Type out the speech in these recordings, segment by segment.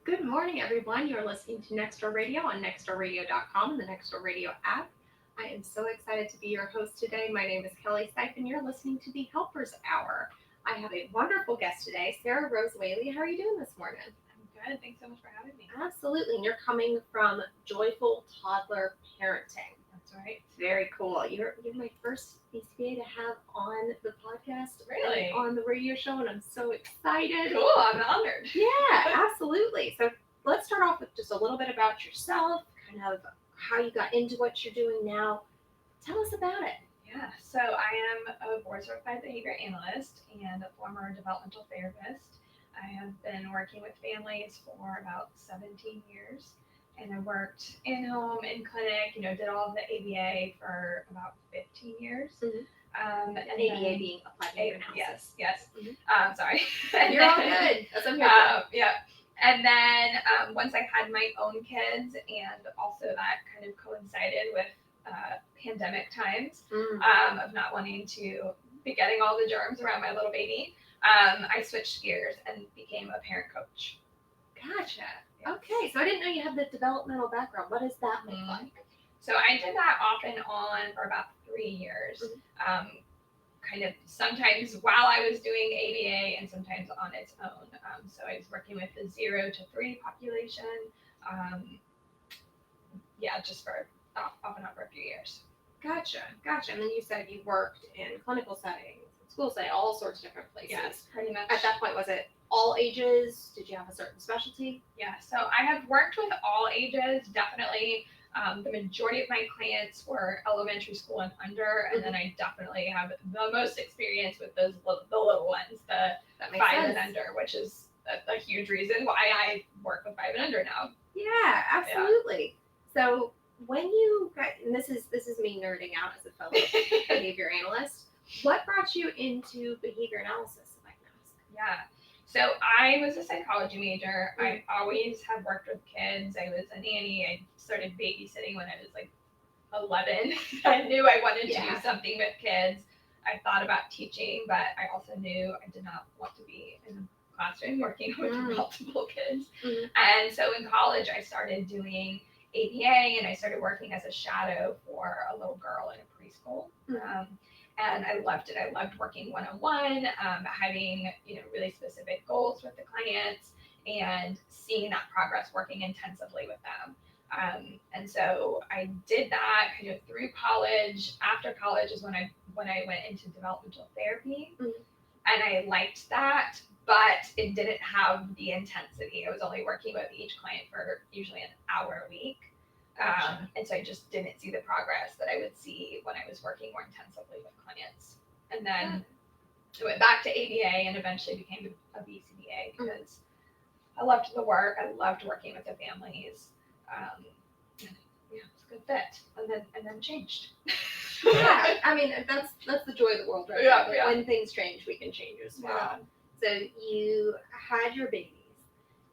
Good morning, everyone. You're listening to Next Door Radio on nextdoorradio.com and the Next Door Radio app. I am so excited to be your host today. My name is Kellie Syfan. You're listening to the Helpers Hour. I have a wonderful guest today, Sarah Rose Whaley. How are you doing this morning? I'm good. Thanks so much for having me. Absolutely. And you're coming from Joyful Toddler Parenting. That's right. Very cool. You're my first BCBA to have on the podcast, Really? and on the radio show, and I'm so excited. Cool. I'm honored. Yeah, absolutely. So let's start off with just a little bit about yourself, kind of how you got into what you're doing now. Tell us about it. Yeah. So I am a board-certified behavior analyst and a former developmental therapist. I have been working with families for about 17 years. And I worked in-home, in clinic, did all of the ABA for about 15 years. Mm-hmm. And ABA being applied behavior analysis. Yes. Mm-hmm. Sorry. You're all good. That's what I'm here for. Yeah. And then once I had my own kids, and also that kind of coincided with pandemic times of not wanting to be getting all the germs around my little baby, I switched gears and became a parent coach. Gotcha. Okay, so I didn't know you had the developmental background. What does that look like? So I did that off and on for about 3 years. Kind of sometimes while I was doing ABA and sometimes on its own. So I was working with the 0 to 3 population. Just for off and on for a few years. Gotcha. And then you said you worked in clinical settings, school settings, all sorts of different places. Yes, pretty much. At that point, was it all ages? Did you have a certain specialty? Yeah, so I have worked with all ages, definitely. The majority of my clients were elementary school and under, and then I definitely have the most experience with the little ones, the 5 and under, which is a huge reason why I work with 5 and under now. Yeah, absolutely. Yeah. So when you got, and this is me nerding out as a fellow behavior analyst, what brought you into behavior analysis, if I can ask? Yeah. So I was a psychology major. I always have worked with kids. I was a nanny. I started babysitting when I was like 11. I knew I wanted to do something with kids. I thought about teaching, but I also knew I did not want to be in a classroom working with multiple kids. And so in college, I started doing ABA, and I started working as a shadow for a little girl in a preschool. And I loved it. I loved working one-on-one, having really specific goals with the clients, and seeing that progress, working intensively with them. And so I did that kind of through college. After college is when I went into developmental therapy, and I liked that, but it didn't have the intensity. I was only working with each client for usually an hour a week. And so I just didn't see the progress that I would see when I was working more intensively with clients. And then I went back to ABA and eventually became a BCBA because I loved the work. I loved working with the families. It's a good fit. And then changed. Yeah, I mean that's the joy of the world, right? Yeah. When things change, we can change as well. So you had your babies.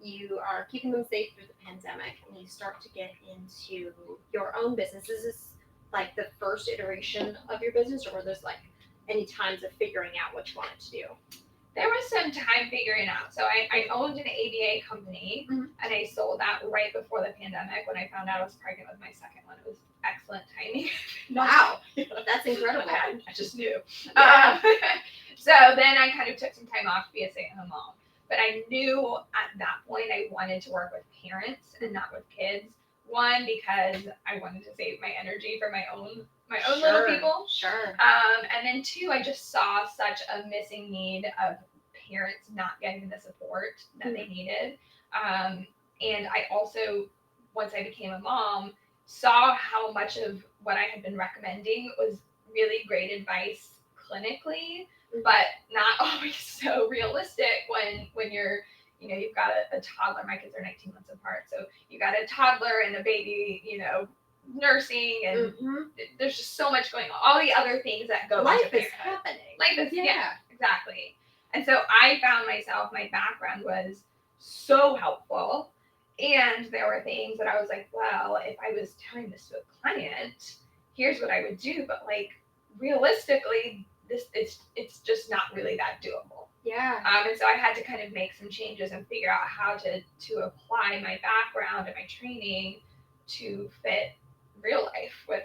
You are keeping them safe through the pandemic, and you start to get into your own business. Is this like the first iteration of your business, or were there like any times of figuring out what you wanted to do? There was some time figuring out. So I owned an ABA company, and I sold that right before the pandemic when I found out I was pregnant with my second one. It was excellent timing. Wow, that's incredible. I just knew. Yeah. So then I kind of took some time off to be a stay-at-home mom. But I knew at that point I wanted to work with parents and not with kids. One, because I wanted to save my energy for my own little people. Sure. And then 2, I just saw such a missing need of parents not getting the support that they needed. And I also, once I became a mom, saw how much of what I had been recommending was really great advice clinically, but not always so realistic when you're, you've got a toddler. My kids are 19 months apart. So you got a toddler and a baby, nursing, and there's just so much going on. All the other things that go life into is happening. Life is, exactly. And so I found myself, my background was so helpful. And there were things that I was like, well, if I was telling this to a client, here's what I would do. But like realistically, it's just not really that doable. Yeah. And so I had to kind of make some changes and figure out how to apply my background and my training to fit real life with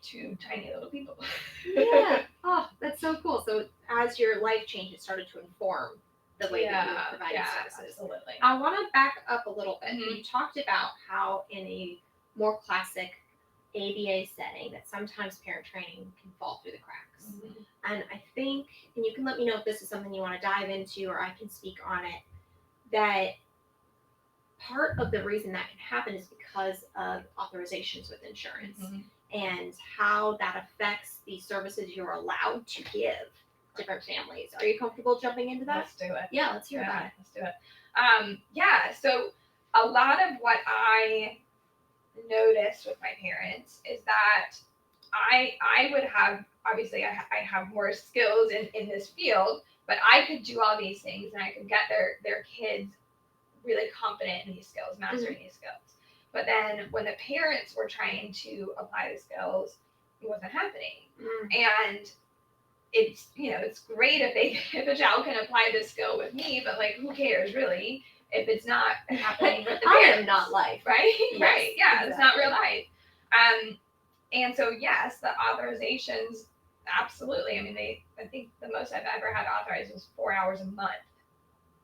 two tiny little people. Yeah. Oh, that's so cool. So as your life changed, it started to inform the way that you were providing services. Absolutely. I want to back up a little bit. Mhm. You talked about how in a more classic ABA setting that sometimes parent training can fall through the cracks. Mhm. And I think, and you can let me know if this is something you want to dive into or I can speak on it, that part of the reason that can happen is because of authorizations with insurance Mhm. and how that affects the services you're allowed to give different families. Are you comfortable jumping into that? Let's do it. Yeah, let's hear about it. Let's do it. So a lot of what I noticed with my parents is that I would have, obviously I have more skills in this field, but I could do all these things and I could get their kids really confident in these skills, mastering these skills. But then when the parents were trying to apply the skills, it wasn't happening. And it's it's great if a child can apply this skill with me, but like who cares really if it's not happening with the parents? I am not life. Right? Yes, right. Yeah, exactly. it's not real life. And so yes, the authorizations, absolutely. I mean, I think the most I've ever had authorized was 4 hours a month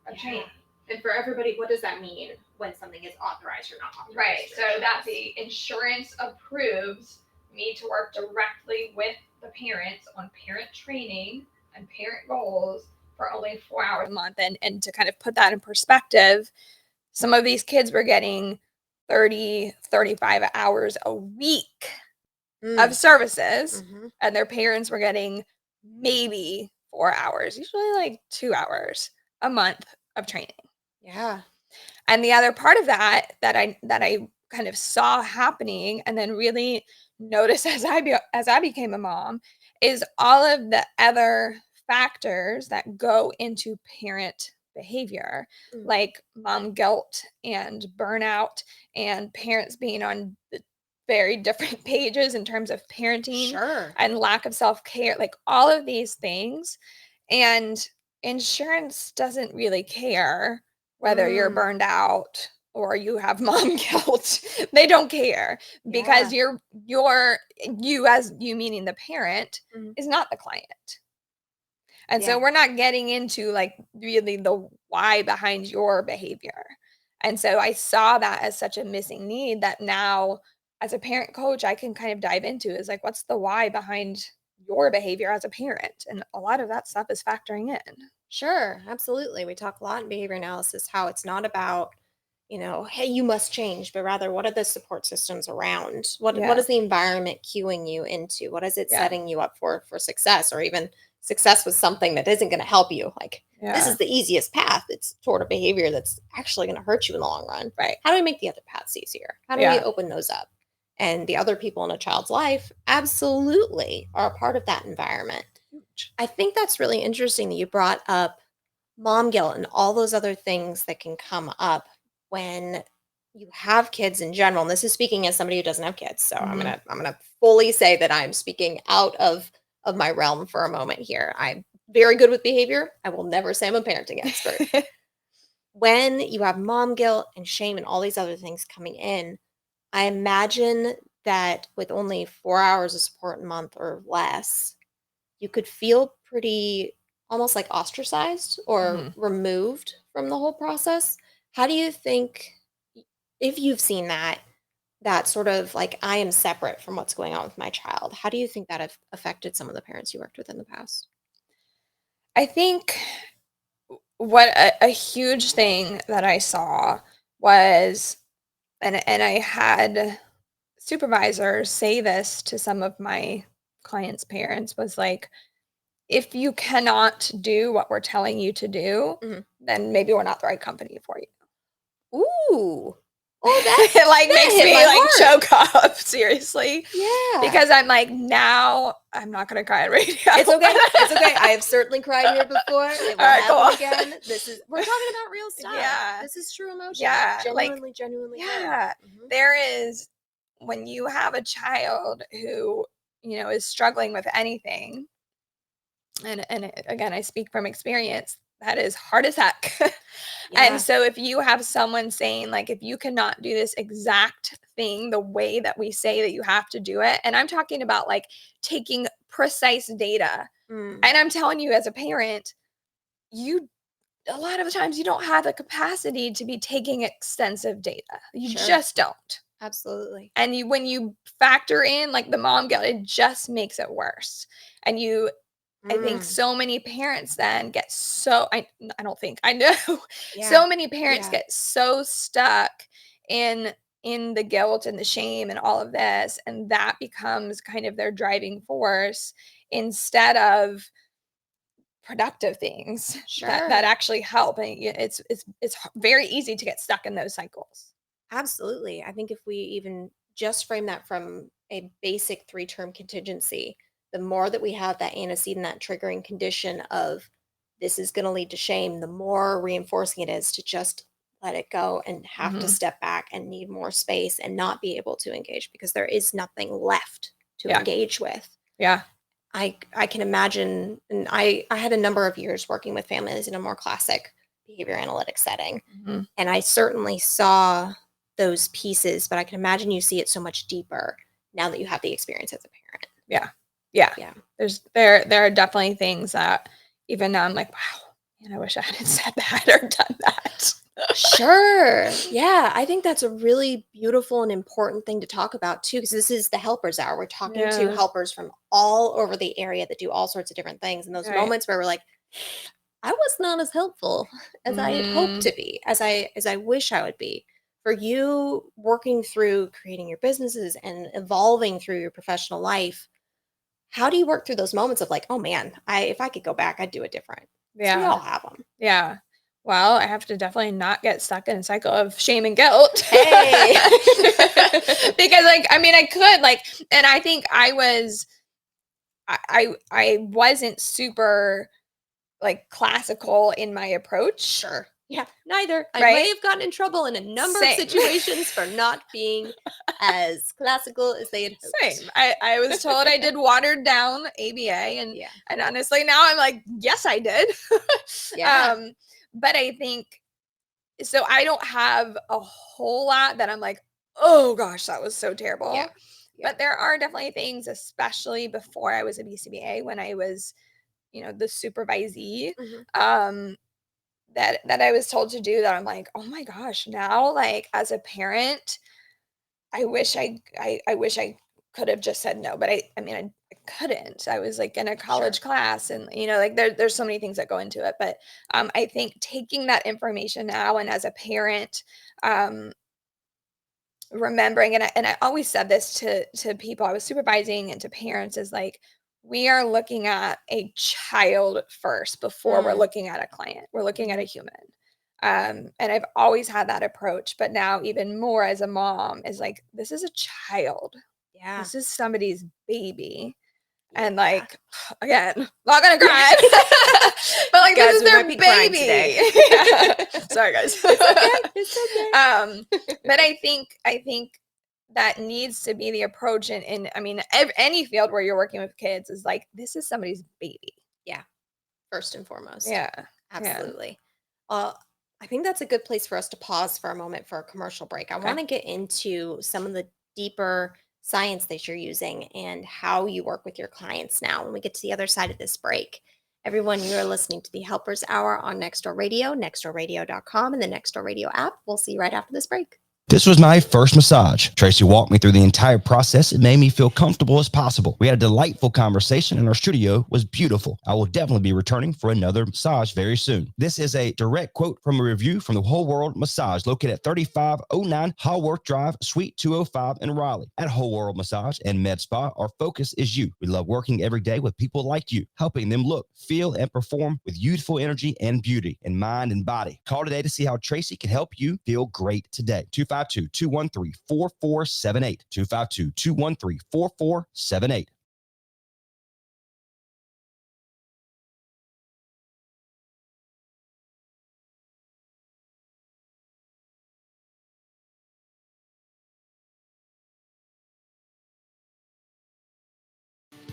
of training. And for everybody, what does that mean when something is authorized or not authorized? Right. So that the insurance approves me to work directly with the parents on parent training and parent goals for only 4 hours a month. And to kind of put that in perspective, some of these kids were getting 30, 35 hours a week of services, and their parents were getting maybe 4 hours, usually like 2 hours a month of training. Yeah. And the other part of that I kind of saw happening and then really noticed as I became a mom is all of the other factors that go into parent behavior, like mom guilt and burnout and parents being on very different pages in terms of parenting and lack of self-care, like all of these things. And insurance doesn't really care whether you're burned out or you have mom guilt. They don't care because you as you meaning the parent is not the client. And so we're not getting into like really the why behind your behavior. And so I saw that as such a missing need that now as a parent coach, I can kind of dive into is like, what's the why behind your behavior as a parent? And a lot of that stuff is factoring in. Sure, absolutely. We talk a lot in behavior analysis how it's not about, hey, you must change, but rather what are the support systems around? What is the environment cueing you into? What is it setting you up for success, or even success with something that isn't going to help you? Like this is the easiest path. It's toward a behavior that's actually going to hurt you in the long run. Right. How do we make the other paths easier? How do we open those up? And the other people in a child's life absolutely are a part of that environment. I think that's really interesting that you brought up mom guilt and all those other things that can come up when you have kids in general. And this is speaking as somebody who doesn't have kids. So I'm gonna fully say that I'm speaking out of my realm for a moment here. I'm very good with behavior. I will never say I'm a parenting expert. When you have mom guilt and shame and all these other things coming in, I imagine that with only 4 hours of support a month or less, you could feel pretty almost like ostracized or removed from the whole process. How do you think, if you've seen that sort of like, I am separate from what's going on with my child, how do you think that affected some of the parents you worked with in the past? I think what a huge thing that I saw was, and I had supervisors say this to some of my clients' parents, was like, if you cannot do what we're telling you to do, then maybe we're not the right company for you. Ooh. Oh, that it like that makes hit me my like heart. choke up, seriously. Yeah. Because I'm like, now I'm not gonna cry on radio. It's okay. It's okay. I have certainly cried here before. It will happen cool. again. We're talking about real stuff. Yeah. This is true emotion. Yeah. Genuinely. Yeah. There is, when you have a child who, is struggling with anything, and again, I speak from experience, that is hard as heck. And so if you have someone saying like, if you cannot do this exact thing the way that we say that you have to do it, and I'm talking about like taking precise data, and I'm telling you as a parent, a lot of the times you don't have the capacity to be taking extensive data. You just don't. Absolutely. And when you factor in like the mom guilt, it just makes it worse. And I think so many parents then get I don't think, I know so many parents get so stuck in the guilt and the shame and all of this, and that becomes kind of their driving force instead of productive things that actually help. And it's very easy to get stuck in those cycles. Absolutely. I think if we even just frame that from a basic 3-term contingency, the more that we have that antecedent, that triggering condition of this is going to lead to shame, the more reinforcing it is to just let it go and have to step back and need more space and not be able to engage because there is nothing left to engage with. Yeah. I can imagine, and I had a number of years working with families in a more classic behavior analytics setting. And I certainly saw those pieces, but I can imagine you see it so much deeper now that you have the experience as a parent. Yeah. There are definitely things that even now I'm like, wow, man, I wish I hadn't said that or done that. Sure. Yeah. I think that's a really beautiful and important thing to talk about too, because this is the helpers hour. We're talking to helpers from all over the area that do all sorts of different things. And those moments where we're like, I was not as helpful as I had hoped to be, as I wish I would be. For you working through creating your businesses and evolving through your professional life, how do you work through those moments of like, oh man, if I could go back, I'd do it different? So we all have them. Yeah. Well, I have to definitely not get stuck in a cycle of shame and guilt. Hey. Because like, I mean, I could like, and I think I wasn't super like classical in my approach. Sure. Yeah, neither. I may have gotten in trouble in a number of situations for not being as classical as they had hoped. Same. I was told I did watered down ABA, and honestly now I'm like, yes, I did. But I think so. I don't have a whole lot that I'm like, oh gosh, that was so terrible. Yeah. But there are definitely things, especially before I was a BCBA, when I was, the supervisee, that I was told to do that. I'm like, oh my gosh, now like as a parent, I wish I could have just said no, but I couldn't. I was like in a college class, and like there's so many things that go into it. But I think taking that information now, and as a parent, remembering, and I always said this to people I was supervising and to parents, is like, we are looking at a child first before we're looking at a client. We're looking at a human. And I've always had that approach, but now even more as a mom is like, this is a child. Yeah. This is somebody's baby. And like, again, not gonna cry, but like, guys, this is their baby. Sorry, guys. It's okay. But I think that needs to be the approach, in I mean, any field where you're working with kids is like, this is somebody's baby. Yeah, first and foremost. Yeah, absolutely. I think that's a good place for us to pause for a moment for a commercial break. I want to get into some of the deeper science that you're using and how you work with your clients now when we get to the other side of this break. Everyone, you are listening to the Helpers Hour on Nextdoor Radio, nextdoorradio.com, and the Nextdoor Radio app. We'll see you right after this break. This was my first massage. Tracy walked me through the entire process. It made me feel comfortable as possible. We had a delightful conversation, and our studio was beautiful. I will definitely be returning for another massage very soon. This is a direct quote from a review from the Whole World Massage, located at 3509 Hallworth Drive, Suite 205 in Raleigh. At Whole World Massage and Med Spa, our focus is you. We love working every day with people like you, helping them look, feel, and perform with youthful energy and beauty in mind and body. Call today to see how Tracy can help you feel great today. 252-213-4478. 252-213-4478.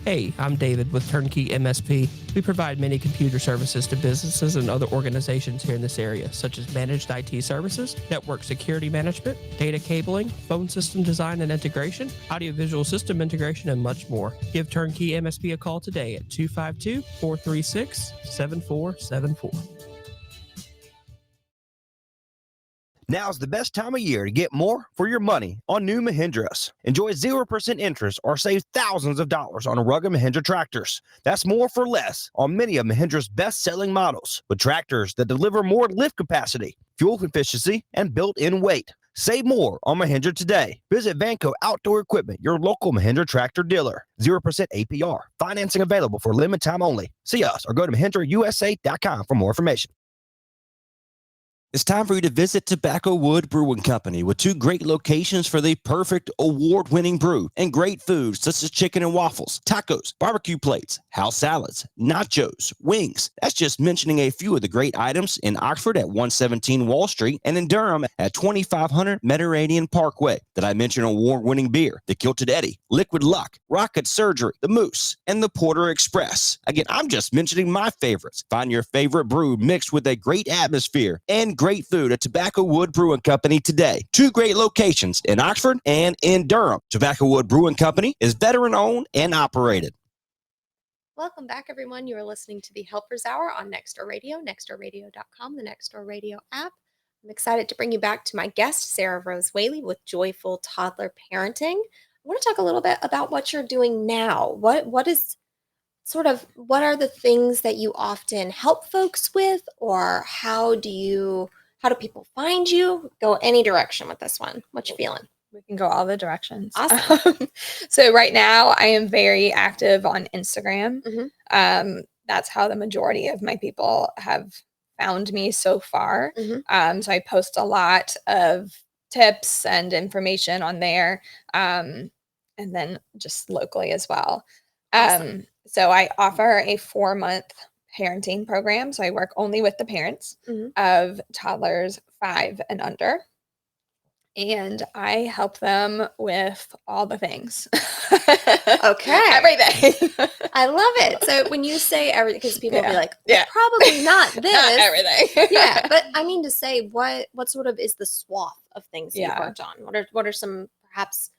Hey, I'm David with Turnkey MSP. We provide many computer services to businesses and other organizations here in this area, such as managed IT services, network security management, data cabling, phone system design and integration, audiovisual system integration, and much more. Give Turnkey MSP a call today at 252-436-7474. Now's the best time of year to get more for your money on new Mahindras. Enjoy 0% interest or save thousands of dollars on rugged Mahindra tractors. That's more for less on many of Mahindra's best-selling models, with tractors that deliver more lift capacity, fuel efficiency, and built-in weight. Save more on Mahindra today. Visit Vanco Outdoor Equipment, your local Mahindra tractor dealer. 0% APR. Financing available for limited time only. See us or go to MahindraUSA.com for more information. It's time for you to visit Tobacco Wood Brewing Company with 2 great locations for the perfect award-winning brew and great foods such as chicken and waffles, tacos, barbecue plates, house salads, nachos, wings. That's just mentioning a few of the great items in Oxford at 117 Wall Street and in Durham at 2500 Mediterranean Parkway. Did I mention award-winning beer, the Kilted Eddie, Liquid Luck, Rocket Surgery, the Moose, and the Porter Express? Again, I'm just mentioning my favorites. Find your favorite brew mixed with a great atmosphere and great food at Tobacco Wood Brewing Company today. 2 great locations in Oxford and in Durham. Tobacco Wood Brewing Company is veteran-owned and operated. Welcome back, everyone. You are listening to the Helpers Hour on Nextdoor Radio, nextdoorradio.com, the Nextdoor Radio app. I'm excited to bring you back to my guest, Sarah Rose Whaley with Joyful Toddler Parenting. I want to talk a little bit about what you're doing now. What are the things that you often help folks with, or how do people find you? Go any direction with this one. What you feeling? We can go all the directions. Awesome. So right now I am very active on Instagram. Mm-hmm. That's how the majority of my people have found me so far. Mm-hmm. So I post a lot of tips and information on there. And then just locally as well. Awesome. So I offer a 4-month parenting program. So I work only with the parents of toddlers 5 and under. And I help them with all the things. Okay. Everything. I love it. So when you say everything, because people will be like, Yeah. probably not this. Not everything. Yeah. But I mean to say, what sort of is the swath of things you've worked on? What are some perhaps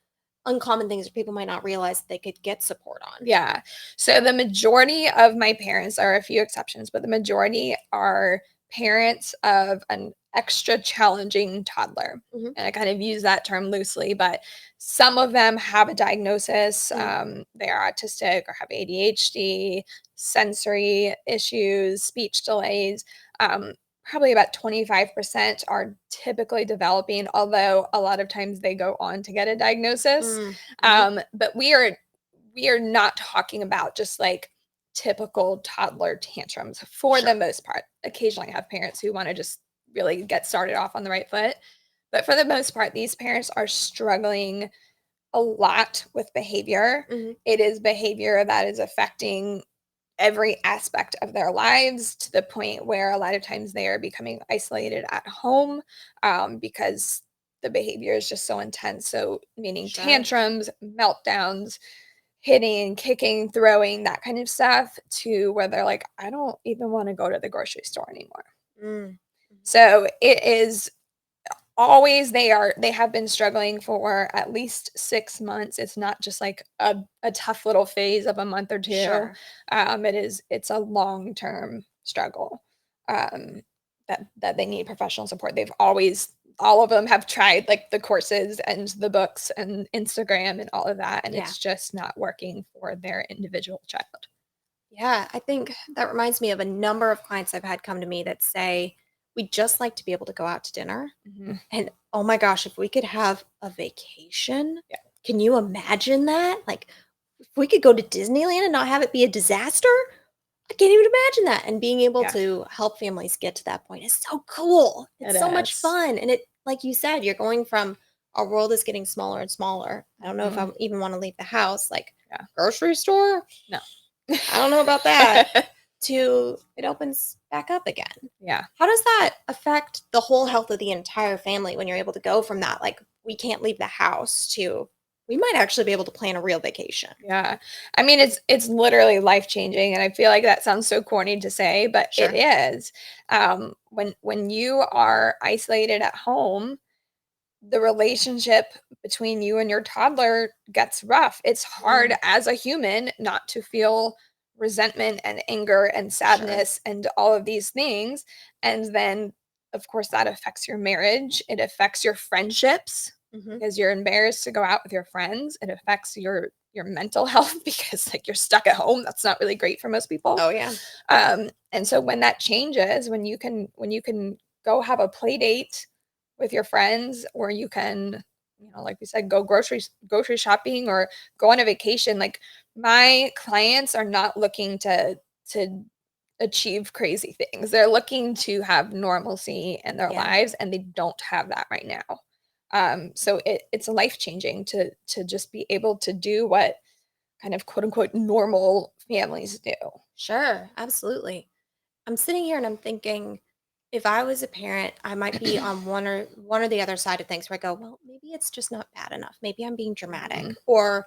uncommon things that people might not realize that they could get support on? Yeah. So the majority of my parents, are a few exceptions, but the majority are parents of an extra challenging toddler. Mm-hmm. And I kind of use that term loosely, but some of them have a diagnosis. Mm-hmm. They are autistic or have ADHD, sensory issues, speech delays. Probably about 25% are typically developing, although a lot of times they go on to get a diagnosis. Mm-hmm. But we are not talking about just like typical toddler tantrums for the most part. Occasionally I have parents who want to just really get started off on the right foot. But for the most part, these parents are struggling a lot with behavior. Mm-hmm. It is behavior that is affecting every aspect of their lives, to the point where a lot of times they are becoming isolated at home because the behavior is just so intense. So meaning tantrums, meltdowns, hitting, kicking, throwing, that kind of stuff, to where they're like, I don't even want to go to the grocery store anymore. Mm-hmm. So it is always, they have been struggling for at least 6 months. It's not just like a tough little phase of a month or 2. Sure. It's a long-term struggle that they need professional support. All of them have tried like the courses and the books and Instagram and all of that, and it's just not working for their individual child. Yeah, I think that reminds me of a number of clients I've had come to me that say, we'd just like to be able to go out to dinner. Mm-hmm. And oh my gosh, if we could have a vacation, can you imagine that? Like, if we could go to Disneyland and not have it be a disaster, I can't even imagine that. And being able to help families get to that point is so cool. It's so much fun. And it, like you said, you're going from our world is getting smaller and smaller. I don't know if I even want to leave the house. Like, grocery store? No. I don't know about that. To it opens back up again. Yeah. How does that affect the whole health of the entire family when you're able to go from that, like, we can't leave the house, to we might actually be able to plan a real vacation. Yeah. I mean, it's literally life-changing, and I feel like that sounds so corny to say, but Sure. it is. When you are isolated at home, the relationship between you and your toddler gets rough. It's hard as a human not to feel resentment and anger and sadness and all of these things. And then, of course, that affects your marriage. It affects your friendships because you're embarrassed to go out with your friends. It affects your mental health because like you're stuck at home. That's not really great for most people. Oh yeah. And so when that changes, when you can go have a play date with your friends, or you can, like we said, go grocery shopping or go on a vacation. Like my clients are not looking to achieve crazy things. They're looking to have normalcy in their lives, and they don't have that right now. So it's life-changing to just be able to do what kind of quote unquote normal families do. Sure, absolutely. I'm sitting here and I'm thinking, if I was a parent, I might be on one or the other side of things where I go, well, maybe it's just not bad enough. Maybe I'm being dramatic, or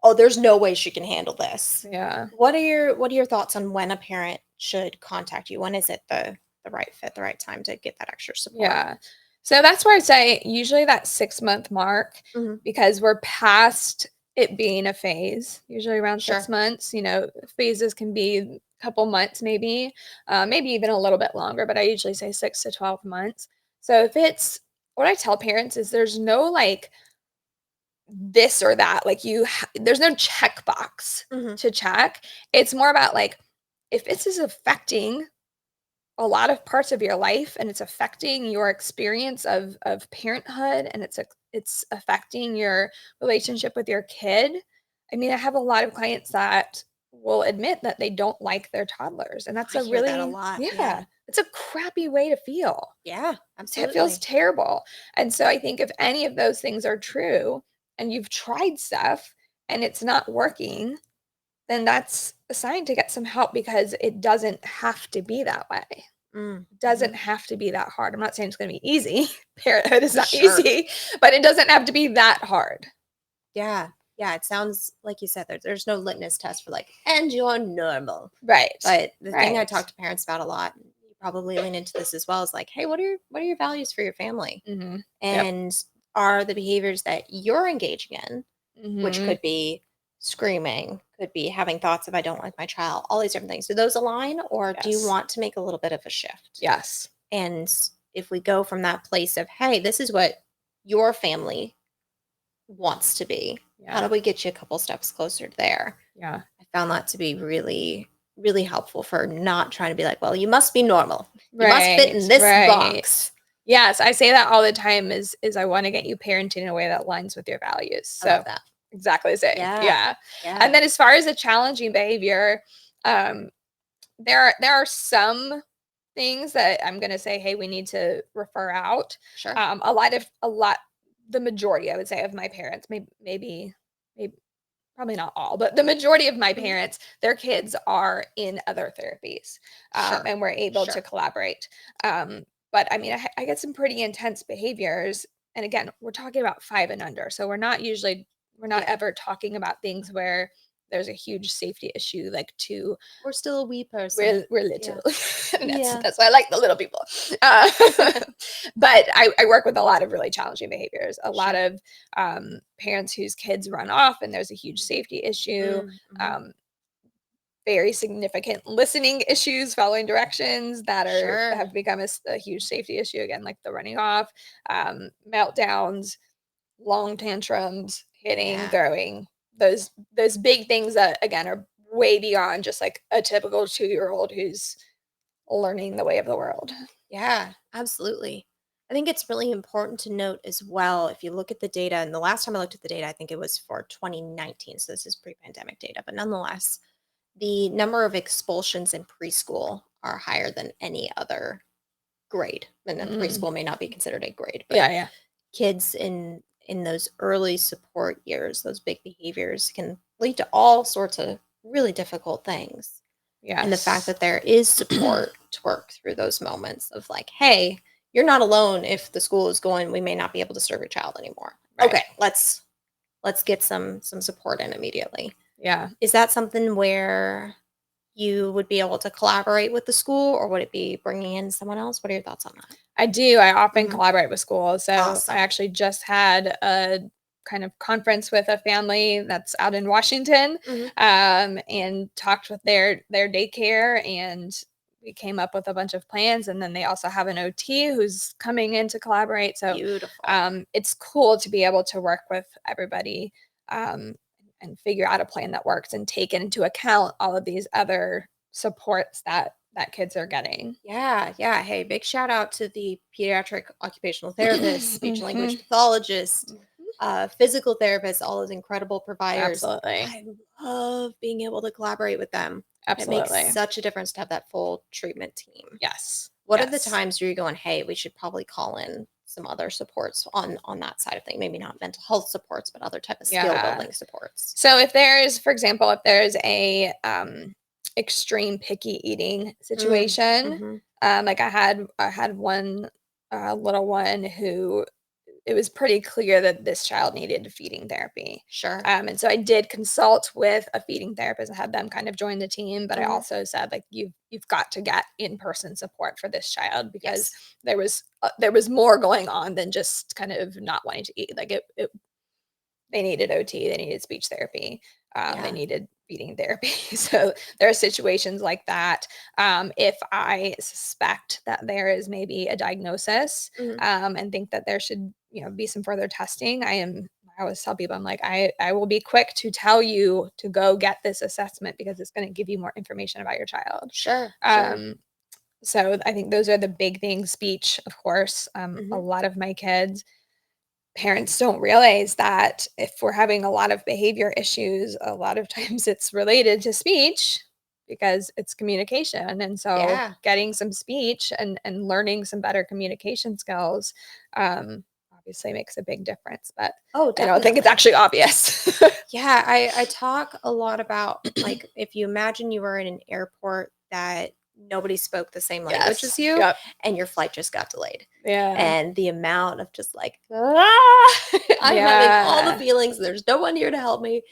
oh, there's no way she can handle this. Yeah. What are your thoughts on when a parent should contact you? When is it the right fit, the right time to get that extra support? Yeah. So that's where I say usually that 6-month mark, because we're past it being a phase, usually around 6 months. Phases can be a couple months, maybe even a little bit longer, but I usually say 6 to 12 months. So if it's, what I tell parents is there's no like this or that, like there's no checkbox to check. It's more about like, if this is affecting a lot of parts of your life and it's affecting your experience of parenthood, and it's affecting your relationship with your kid. I mean, I have a lot of clients that will admit that they don't like their toddlers, and that's I a hear really that a lot. yeah, it's a crappy way to feel. Yeah, absolutely. It feels terrible. And so I think if any of those things are true and you've tried stuff and it's not working, then that's a sign to get some help, because it doesn't have to be that way. It doesn't have to be that hard. I'm not saying it's going to be easy. Parenthood is not easy, but it doesn't have to be that hard. Yeah. Yeah. It sounds like you said there's no litmus test for like, and you're normal. Right. But the thing I talk to parents about a lot, and you probably lean into this as well, is like, hey, what are your values for your family? And are the behaviors that you're engaging in, which could be screaming, could be having thoughts of I don't like my child, all these different things. Do those align, or do you want to make a little bit of a shift? Yes. And if we go from that place of, hey, this is what your family wants to be, how do we get you a couple steps closer there? Yeah. I found that to be really, really helpful for not trying to be like, well, you must be normal. You must fit in this box. Yes, I say that all the time is I want to get you parenting in a way that aligns with your values. So I love that. Exactly the same. Yeah. And then as far as a challenging behavior, there are some things that I'm going to say, hey, we need to refer out. Sure. The majority, I would say, of my parents, maybe probably not all, but the majority of my parents, their kids are in other therapies, and we're able to collaborate. But I mean, I get some pretty intense behaviors. And again, we're talking about 5 and under. So we're not ever talking about things where there's a huge safety issue, like we're still a wee person. We're little. That's why I like the little people. But I work with a lot of really challenging behaviors. A lot of parents whose kids run off and there's a huge safety issue. Very significant listening issues, following directions that have become a huge safety issue. Again, like the running off, meltdowns, long tantrums, hitting, throwing. Those big things that again are way beyond just like a typical 2-year-old who's learning the way of the world. Yeah, absolutely. I think it's really important to note as well, if you look at the data, and the last time I looked at the data, I think it was for 2019. So this is pre-pandemic data, but nonetheless, the number of expulsions in preschool are higher than any other grade. And then preschool may not be considered a grade, but kids in those early support years, those big behaviors can lead to all sorts of really difficult things. Yeah. And the fact that there is support to work through those moments of like, hey, you're not alone. If the school is going, we may not be able to serve your child anymore. Right. Okay, let's let's get some support in immediately. Yeah. Is that something where you would be able to collaborate with the school, or would it be bringing in someone else? What are your thoughts on that? I do. I often Mhm. collaborate with schools. So Awesome. I actually just had a kind of conference with a family that's out in Washington, Mhm. and talked with their daycare, and we came up with a bunch of plans. And then they also have an OT who's coming in to collaborate. So Beautiful. it's cool to be able to work with everybody, and figure out a plan that works and take into account all of these other supports that kids are getting. Yeah. Hey, big shout out to the pediatric occupational therapist, speech language Mhm. pathologist, physical therapist, all those incredible providers. Absolutely. I love being able to collaborate with them. It Absolutely. makes such a difference to have that full treatment team. Yes. What are the Yes. times where you're going, hey, we should probably call in some other supports on that side of things? Maybe not mental health supports, but other type of skill Yeah. building supports. So if there's, for example, if there's a extreme picky eating situation, Mhm. like I had one little one who, it was pretty clear that this child needed feeding therapy. Sure. And so I did consult with a feeding therapist and had them kind of join the team. But I Mhm. also said, like, you've got to get in-person support for this child, because Yes. there was more going on than just kind of not wanting to eat. Like they needed OT, they needed speech therapy, Yeah. they needed feeding therapy. So there are situations like that. If I suspect that there is maybe a diagnosis, Mhm. and think that there should, be some further testing, I always tell people, I'm like, I will be quick to tell you to go get this assessment, because it's going to give you more information about your child. Sure. So I think those are the big things. Speech, of course. A Mhm. lot of my kids, parents don't realize that if we're having a lot of behavior issues, a lot of times it's related to speech, because it's communication. And so Yeah. getting some speech and learning some better communication skills, obviously makes a big difference. But Oh, I don't think it's definitely. actually obvious. Yeah, I talk a lot about, like, if you imagine you were in an airport that nobody spoke the same language as you, Yep. and your flight just got delayed. Yeah. And the amount of just like, I'm having all the Yeah. feelings. There's no one here to help me.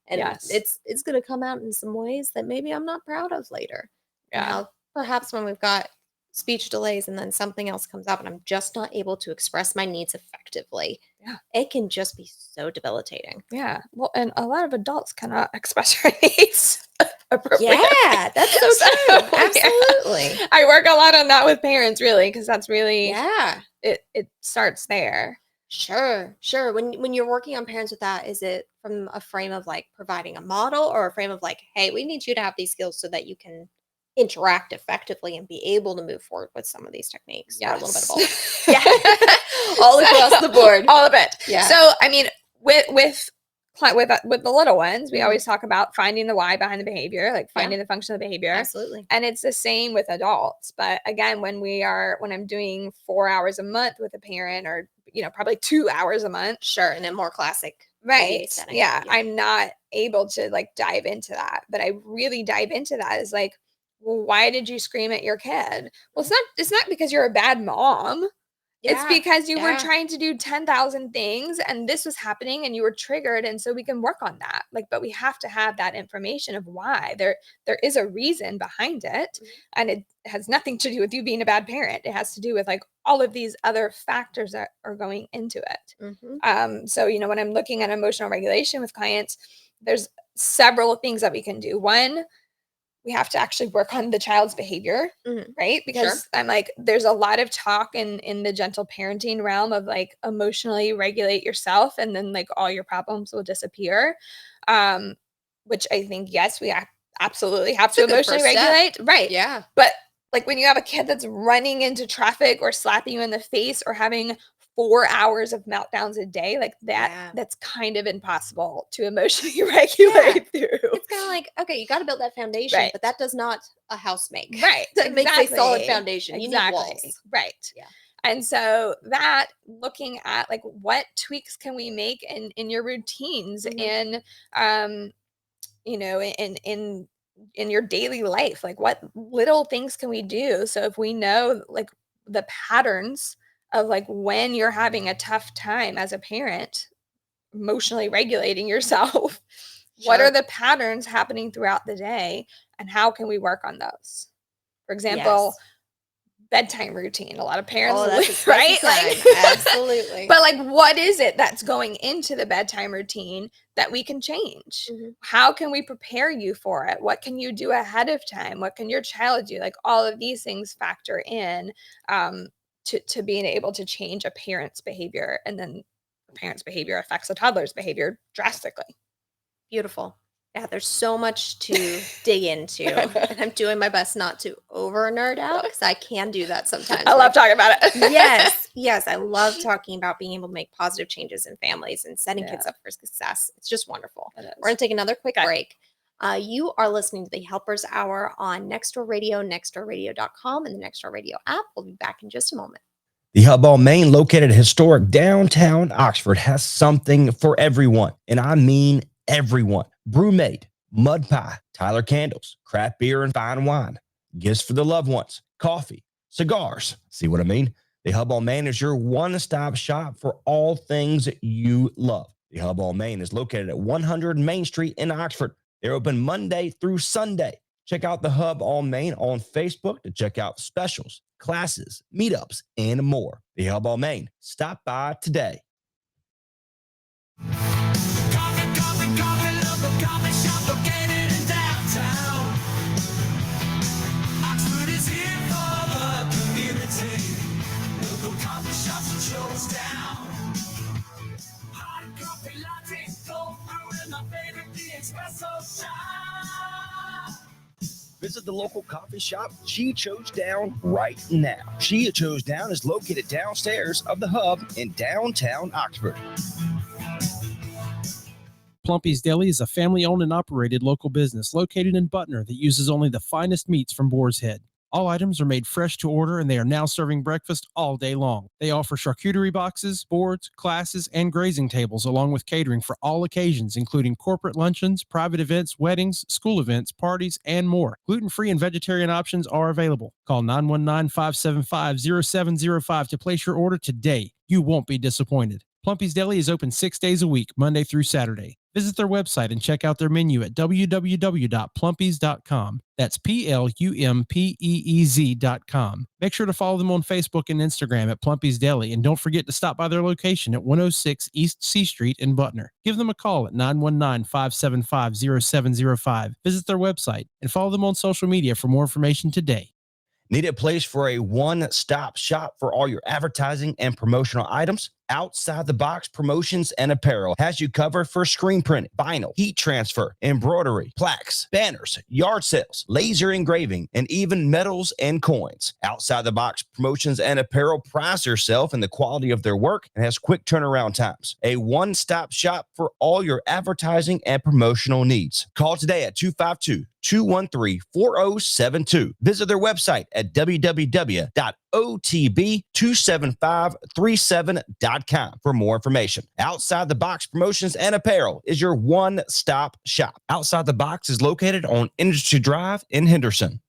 And Yes. it's gonna come out in some ways that maybe I'm not proud of later. And Yeah. how perhaps when we've got speech delays and then something else comes up and I'm just not able to express my needs effectively, Yeah. it can just be so debilitating. Yeah. Well, and a lot of adults cannot express their needs appropriately. Yeah, that's so true. Absolutely. I work a lot on that with parents, really, because that's really, Yeah. it starts there. Sure. When you're working on parents with that, is it from a frame of like providing a model, or a frame of like, hey, we need you to have these skills so that you can interact effectively and be able to move forward with some of these techniques? Or a little bit of both. Yeah. All across the board. All of it. Yeah. So, I mean, with the little ones, we Mhm. always talk about finding the why behind the behavior, like finding the function of the behavior. Absolutely. And it's the same with adults. But again, when I'm doing 4 hours a month with a parent, or, probably 2 hours a month. Sure. In a more classic Right. setting. Yeah. I'm not able to like dive into that, but I really dive into that is like, well, why did you scream at your kid? Well, it's not because you're a bad mom. It's because you were trying to do 10,000 things and this was happening and you were triggered. And so we can work on that. Like, but we have to have that information of why there is a reason behind it. Mhm. And it has nothing to do with you being a bad parent. It has to do with like all of these other factors that are going into it. Mhm. So, when I'm looking at emotional regulation with clients, there's several things that we can do. One, we have to actually work on the child's behavior, Mhm. right? Because I'm like, there's a lot of talk in the gentle parenting realm of like emotionally regulate yourself and then like all your problems will disappear. Which I think, yes, we absolutely have to a good emotionally first step. regulate. Right. Yeah. But like when you have a kid that's running into traffic or slapping you in the face or having 4 hours of meltdowns a day, like that's kind of impossible to emotionally regulate through. It's kind of like, okay, you got to build that foundation, Right. but that does not a house make. Right. That makes a solid foundation. You need walls. Right. Yeah. And so that looking at like what tweaks can we make in your routines, Mhm. in your daily life, like what little things can we do? So if we know like the patterns of like when you're having a tough time as a parent, emotionally regulating yourself. Sure. What are the patterns happening throughout the day, and how can we work on those? For example, bedtime routine. A lot of parents, right? Like, absolutely. But like, what is it that's going into the bedtime routine that we can change? Mm-hmm. How can we prepare you for it? What can you do ahead of time? What can your child do? Like, all of these things factor in to being able to change a parent's behavior, and then a parent's behavior affects a toddler's behavior drastically. Beautiful. Yeah, there's so much to dig into, and I'm doing my best not to over nerd out because I can do that sometimes. I love talking about it. yes, I love talking about being able to make positive changes in families and setting kids up for success. It's just wonderful. We're going to take another quick break. You are listening to the Helpers Hour on Nextdoor Radio, nextdoorradio.com, and the Nextdoor Radio app. We'll be back in just a moment. The Hub on Main, located in historic downtown Oxford, has something for everyone, and I mean everyone. Brewmade, mud pie, Tyler candles, craft beer and fine wine, gifts for the loved ones, coffee, cigars. See what I mean? The Hub on Main is your one-stop shop for all things you love. The Hub on Main is located at 100 Main Street in Oxford. They're open Monday through Sunday. Check out the Hub on Main on Facebook to check out specials, classes, meetups, and more. The Hub on Main. Stop by today. Coffee shop located in downtown. Oxford is here for the community. Local coffee shops and shows down. Hot coffee latte, cold brew, and my favorite, the espresso shot. Visit the local coffee shop, She Chose Down, right now. She Chose Down is located downstairs of the Hub in downtown Oxford. Plumpy's Deli is a family-owned and operated local business located in Butner that uses only the finest meats from Boar's Head. All items are made fresh to order, and they are now serving breakfast all day long. They offer charcuterie boxes, boards, classes, and grazing tables, along with catering for all occasions, including corporate luncheons, private events, weddings, school events, parties, and more. Gluten-free and vegetarian options are available. Call 919-575-0705 to place your order today. You won't be disappointed. Plumpy's Deli is open 6 days a week, Monday through Saturday. Visit their website and check out their menu at www.plumpies.com. That's PLUMPEEZ.com. Make sure to follow them on Facebook and Instagram at Plumpy's Deli, and don't forget to stop by their location at 106 East C Street in Butner. Give them a call at 919-575-0705. Visit their website and follow them on social media for more information today. Need a place for a one-stop shop for all your advertising and promotional items? Outside the Box Promotions and Apparel has you covered for screen print, vinyl, heat transfer, embroidery, plaques, banners, yard sales, laser engraving, and even medals and coins. Outside the Box Promotions and Apparel prides herself in the quality of their work and has quick turnaround times. A one-stop shop for all your advertising and promotional needs. Call today at 252-213-4072. Visit their website at www.otb27537.com for more information. Outside the Box Promotions and Apparel is your one-stop shop. Outside the Box is located on Industry Drive in Henderson.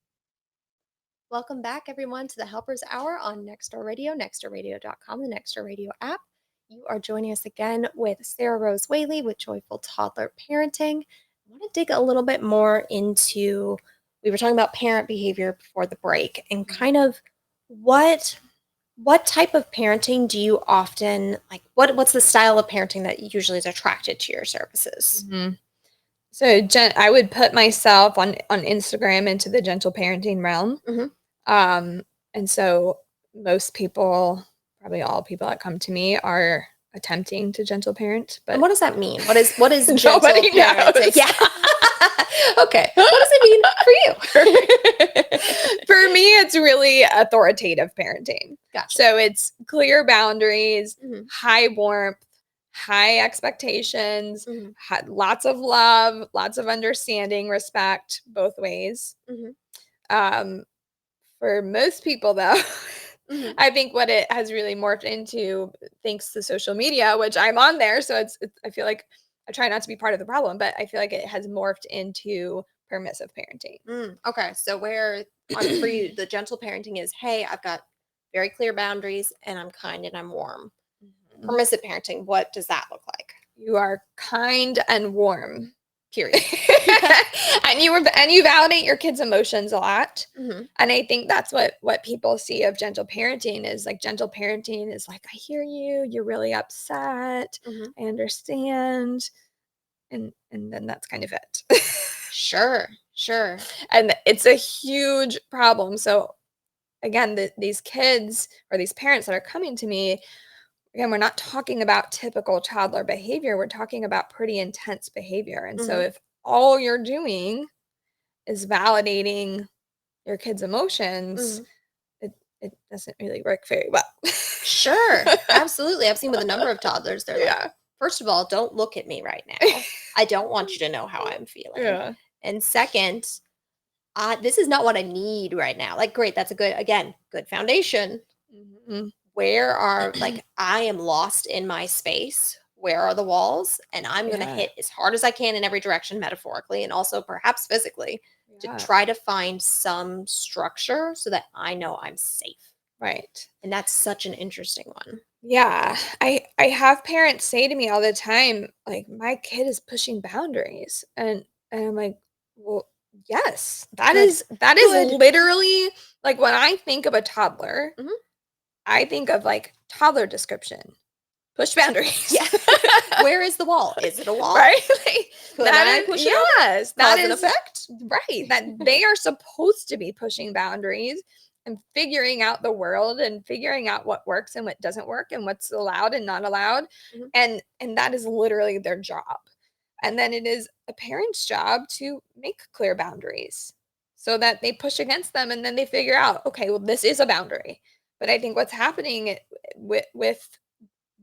Welcome back, everyone, to the Helpers Hour on Nextdoor Radio, nextdoorradio.com, the Nextdoor Radio app. You are joining us again with Sarah Rose Whaley with Joyful Toddler Parenting. I want to dig a little bit more into, we were talking about parent behavior before the break, and kind of what type of parenting do you often, like, what's the style of parenting that usually is attracted to your services? Mm-hmm. So I would put myself on Instagram into the gentle parenting realm. Mm-hmm. And so most people, probably all people that come to me, are attempting to gentle parent. But and what does that mean? What is gentle nobody parenting? knows. Yeah. Okay. What does it mean for you? For me, it's really authoritative parenting. Gotcha. So it's clear boundaries, Mm-hmm. high warmth, high expectations, Mm-hmm. lots of love, lots of understanding, respect, both ways. Mm-hmm. For most people, though, Mm-hmm. I think what it has really morphed into, thanks to social media, which I'm on there, so it's I feel like I try not to be part of the problem, but I feel like it has morphed into permissive parenting. Okay, so where for you, the gentle parenting is, hey, I've got very clear boundaries, and I'm kind and I'm warm. Mm-hmm. Permissive parenting, what does that look like? you are kind and warm. Period. and you validate your kids' emotions a lot. Mhm. And I think that's what people see of gentle parenting is like gentle parenting is like, I hear you, you're really upset. Mhm. I understand. And then that's kind of it. Sure. And it's a huge problem. So again, these kids or these parents that are coming to me, again, we're not talking about typical toddler behavior. We're talking about pretty intense behavior. And so Mhm. if all you're doing is validating your kids' emotions, it doesn't really work very well. Sure. Absolutely. I've seen with a number of toddlers, they're like, first of all, don't look at me right now. I don't want you to know how I'm feeling. Yeah. And second, this is not what I need right now. Like, great, that's a good foundation. Mhm. Where are, like, I am lost in my space. Where are the walls? And I'm going to Yeah. hit as hard as I can in every direction, metaphorically, and also perhaps physically, Yeah. to try to find some structure so that I know I'm safe. Right. And that's such an interesting one. Yeah. I have parents say to me all the time, like, my kid is pushing boundaries. And I'm like, well, yes, that Good. is Good. literally like when I think of a toddler, Mhm. I think of like toddler description. Push boundaries. Yeah. Where is the wall? Is it a wall? Right? Like, Could that I is- push it over? yes, that Cause and is effect? right. That they are supposed to be pushing boundaries and figuring out the world and figuring out what works and what doesn't work and what's allowed and not allowed. Mhm. And that is literally their job. And then it is a parent's job to make clear boundaries so that they push against them and then they figure out, okay, well, this is a boundary. But I think what's happening with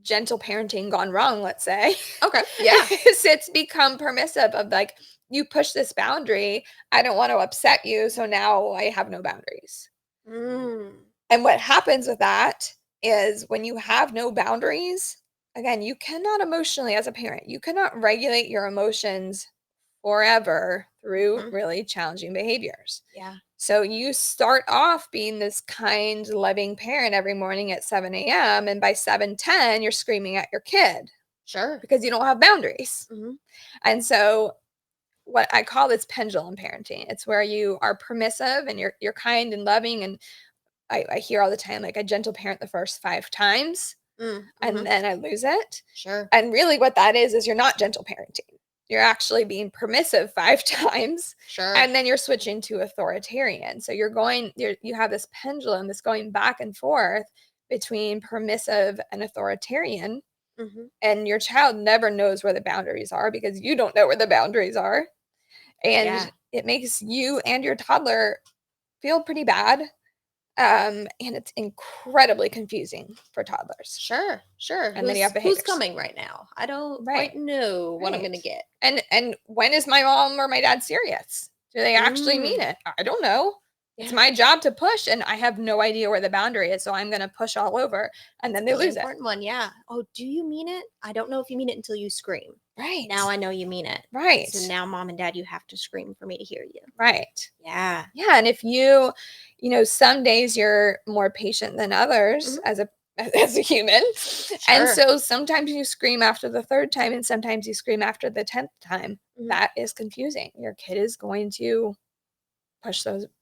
gentle parenting gone wrong, let's say. Okay. Yeah. is it's become permissive of like, you push this boundary. I don't want to upset you. So now I have no boundaries. Mm. And what happens with that is when you have no boundaries, again, you cannot emotionally, as a parent, you cannot regulate your emotions forever through Mhm. really challenging behaviors. Yeah. So you start off being this kind, loving parent every morning at 7 a.m. And by 7:10, you're screaming at your kid Sure. because you don't have boundaries. Mhm. And so what I call this pendulum parenting, it's where you are permissive and you're kind and loving. And I hear all the time, like, a gentle parent the first 5 times Mhm. and then I lose it. Sure. And really what that is you're not gentle parenting. You're actually being permissive 5 times Sure. and then you're switching to authoritarian. So you have this pendulum that's going back and forth between permissive and authoritarian. Mhm. And your child never knows where the boundaries are because you don't know where the boundaries are. And Yeah. it makes you and your toddler feel pretty bad. And it's incredibly confusing for toddlers. Sure. And then you have Who's behaviors. coming right now? I don't Right. quite know what I'm Right. gonna get. And when is my mom or my dad serious? Do they actually mean it? I don't know. It's Yeah. my job to push and I have no idea where the boundary is, so I'm going to push all over and then they Really lose it. important one. Yeah. Oh, do you mean it? I don't know if you mean it until you scream. Right. Now I know you mean it. Right. So now, mom and dad, you have to scream for me to hear you. Right. Yeah. Yeah, and if you some days you're more patient than others Mhm. as a human. And Sure. so sometimes you scream after the 3rd time and sometimes you scream after the 10th time. Mhm. That is confusing. Your kid is going to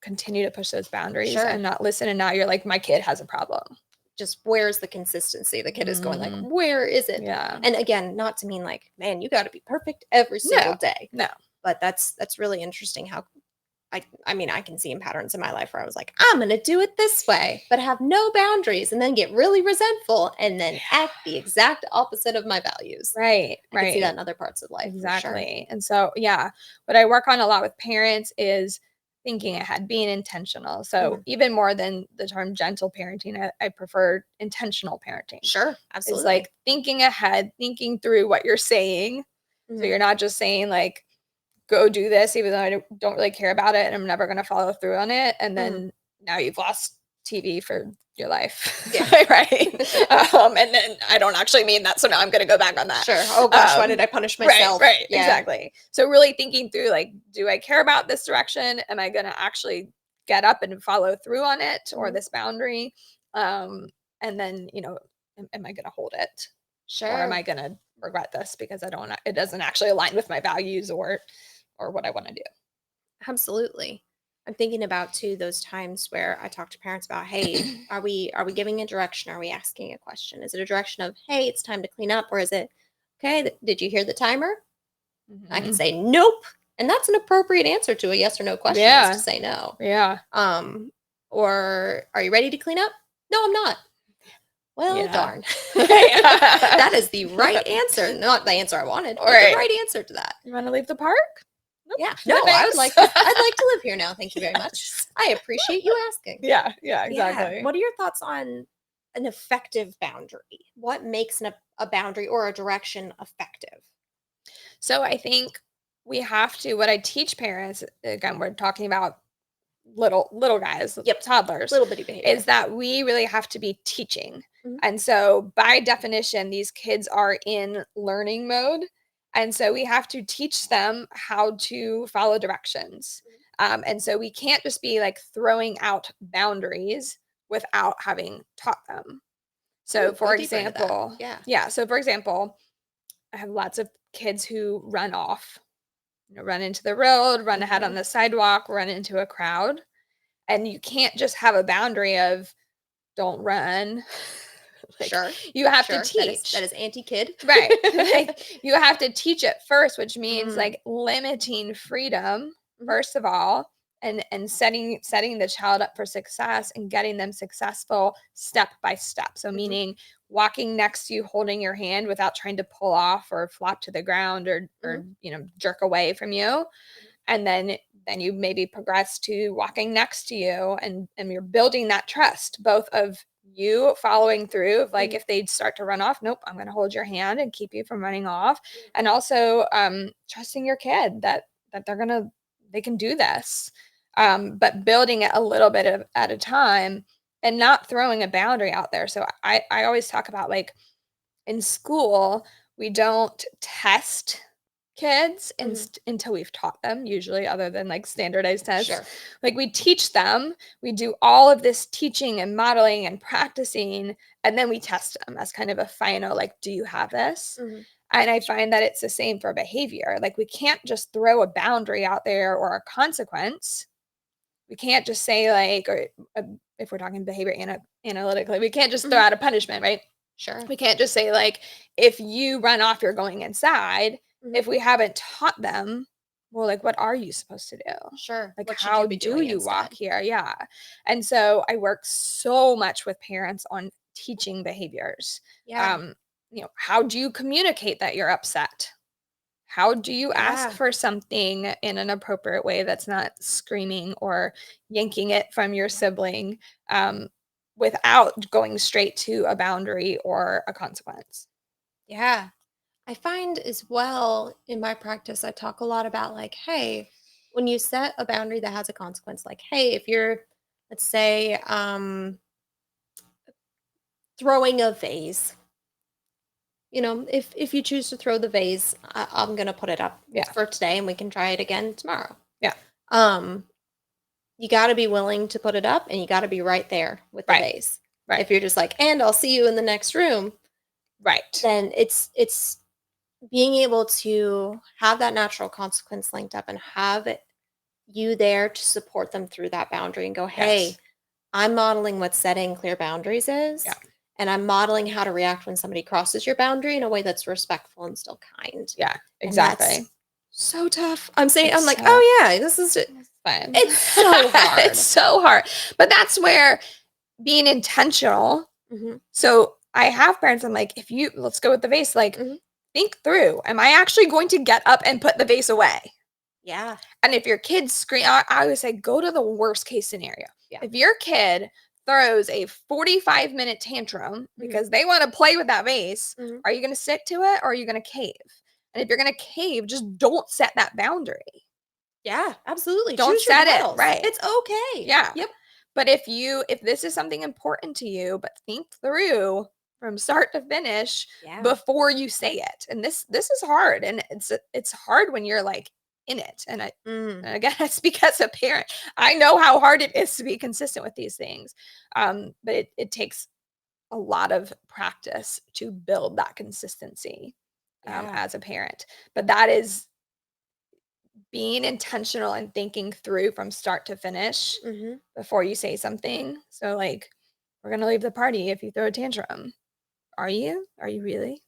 continue to push those boundaries Sure. and not listen. And now you're like, my kid has a problem. Just where's the consistency? The kid is going like, Mhm. where is it? Yeah. And again, not to mean like, man, you got to be perfect every single day. No. But that's really interesting how I mean, I can see in patterns in my life where I was like, I'm going to do it this way, but have no boundaries and then get really resentful and then act the exact opposite of my values. Right. I can see that in other parts of life. Exactly. And so, yeah, what I work on a lot with parents is thinking ahead, being intentional. So even more than the term gentle parenting, I prefer intentional parenting. Sure. Absolutely. It's like thinking ahead, thinking through what you're saying. So you're not just saying like, go do this, even though I don't really care about it and I'm never going to follow through on it. And then now you've lost TV for your life. Yeah. Right. And then I don't actually mean that. So now I'm going to go back on that. Sure. Oh gosh, why did I punish myself? Right. Yeah. Exactly. So really thinking through, like, do I care about this direction? Am I going to actually get up and follow through on it or this boundary? And then, am I going to hold it? Sure. Or am I going to regret this because it doesn't actually align with my values or what I want to do? Absolutely. I'm thinking about too those times where I talk to parents about, hey, are we giving a direction? Are we asking a question? Is it a direction of, hey, it's time to clean up, or is it, okay, did you hear the timer? I can say nope, and that's an appropriate answer to a yes or no question. Is to say no. Yeah. Or are you ready to clean up? No, I'm not. Well, Yeah. darn. That is the right answer. Not the answer I wanted, but the right answer to that. You want to leave the park? Nope. Yeah. No, I'd like to live here now. Thank you very much. I appreciate you asking. Yeah, exactly. Yeah. What are your thoughts on an effective boundary? What makes a boundary or a direction effective? So I think we have to, what I teach parents, again, we're talking about little guys, toddlers, little bitty behavior, is that we really have to be teaching. Mhm. And so by definition, these kids are in learning mode. And so we have to teach them how to follow directions. And so we can't just be like throwing out boundaries without having taught them. So for example, so for example, I have lots of kids who run off, run into the road, run ahead on the sidewalk, run into a crowd. And you can't just have a boundary of don't run. Sure. You have to teach. That is anti-kid. Right. Like you have to teach it first, which means like limiting freedom, first of all, and setting the child up for success and getting them successful step by step. So meaning walking next to you, holding your hand without trying to pull off or flop to the ground or jerk away from you. And then you maybe progress to walking next to you and you're building that trust, both of you following through of like if they start to run off, nope, I'm going to hold your hand and keep you from running off. And also trusting your kid that they can do this, but building it a little bit at a time and not throwing a boundary out there. So I always talk about like in school, we don't test kids until we've taught them, usually, other than like standardized tests. Sure. Like we teach them, we do all of this teaching and modeling and practicing, and then we test them as kind of a final, like, do you have this? And I find that it's the same for behavior. Like we can't just throw a boundary out there or a consequence. We can't just say like, or if we're talking behavior analytically, we can't just throw out a punishment, right? Sure. We can't just say like, if you run off, you're going inside. If we haven't taught them, well, like, what are you supposed to do? Sure. Like, what how do you walk here? Yeah. And so I work so much with parents on teaching behaviors. Yeah. How do you communicate that you're upset? How do you ask for something in an appropriate way that's not screaming or yanking it from your sibling without going straight to a boundary or a consequence? Yeah. I find as well in my practice, I talk a lot about like, hey, when you set a boundary that has a consequence, like, hey, if you're, let's say, throwing a vase, if you choose to throw the vase, I'm going to put it up for today and we can try it again tomorrow. Yeah. You got to be willing to put it up and you got to be right there with the vase. Right. If you're just like, and I'll see you in the next room. Right. Then it's being able to have that natural consequence linked up and have you there to support them through that boundary and go, hey, I'm modeling what setting clear boundaries is. Yeah. And I'm modeling how to react when somebody crosses your boundary in a way that's respectful and still kind. Yeah, exactly. So tough. I'm like, oh yeah, this is fun. It's so hard. It's so hard. But that's where being intentional. So I have parents, I'm like, let's go with the vase, like think through, am I actually going to get up and put the vase away? Yeah. And if your kids scream, I always say, go to the worst case scenario. Yeah. If your kid throws a 45-minute tantrum because they want to play with that vase, are you going to stick to it or are you going to cave? And if you're going to cave, just don't set that boundary. Yeah, absolutely. Don't set it. Right. It's okay. Yeah. Yep. But if this is something important to you, but think through from start to finish before you say it. And this is hard. And it's hard when you're like in it. And and again, I speak as a parent. I know how hard it is to be consistent with these things. But it takes a lot of practice to build that consistency as a parent. But that is being intentional and thinking through from start to finish before you say something. So like, we're going to leave the party if you throw a tantrum. Are you? Are you really?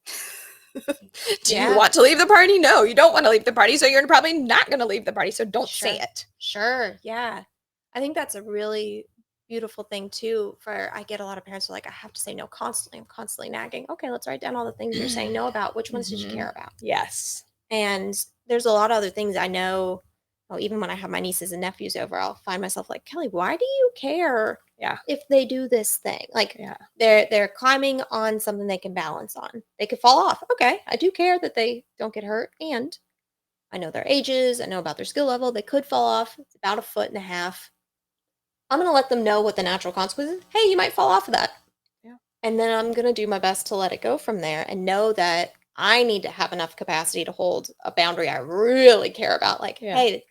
Do you want to leave the party? No, you don't want to leave the party. So you're probably not going to leave the party. So don't say it. Sure. Yeah. I think that's a really beautiful thing too. I get a lot of parents who are like, I have to say no constantly. I'm constantly nagging. Okay, let's write down all the things you're saying no about. Which ones did you care about? Yes. And there's a lot of other things I know. Well, even when I have my nieces and nephews over, I'll find myself like, Kelly, why do you care if they do this thing? Like they're climbing on something they can balance on. They could fall off. Okay, I do care that they don't get hurt. And I know their ages. I know about their skill level. They could fall off. It's about 1.5 feet. I'm going to let them know what the natural consequences. Hey, you might fall off of that. Yeah. And then I'm going to do my best to let it go from there and know that I need to have enough capacity to hold a boundary I really care about. Like, hey,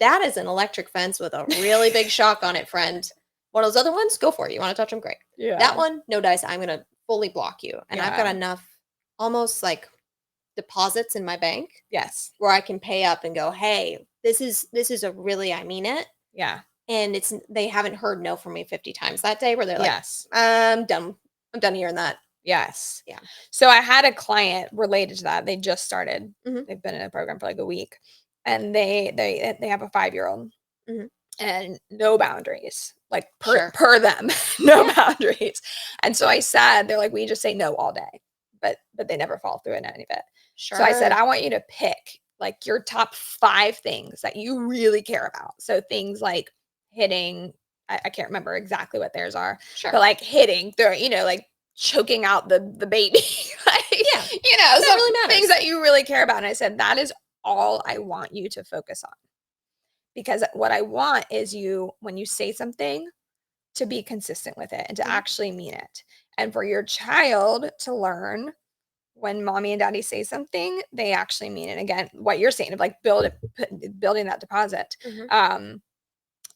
that is an electric fence with a really big shock on it, friend. One of those other ones, go for it. You want to touch them? Great. Yeah. That one, no dice. I'm going to fully block you. And I've got enough almost like deposits in my bank. Yes. Where I can pay up and go, hey, this is a really, I mean it. Yeah. And they haven't heard no from me 50 times that day where they're like, I'm done hearing that. Yes. Yeah. So I had a client related to that. They just started. They've been in a program for like a week, and they have a 5-year-old and no boundaries, like per them, no boundaries. And so I said, they're like, we just say no all day, but they never follow through in any of it. Sure. So I said, I want you to pick like your top 5 things that you really care about. So things like hitting, I can't remember exactly what theirs are, but like hitting, like choking out the baby, like, some really things that you really care about. And I said, that is all I want you to focus on, because what I want is you, when you say something, to be consistent with it and to actually mean it. And for your child to learn when mommy and daddy say something, they actually mean it. Again, what you're saying of like building that deposit.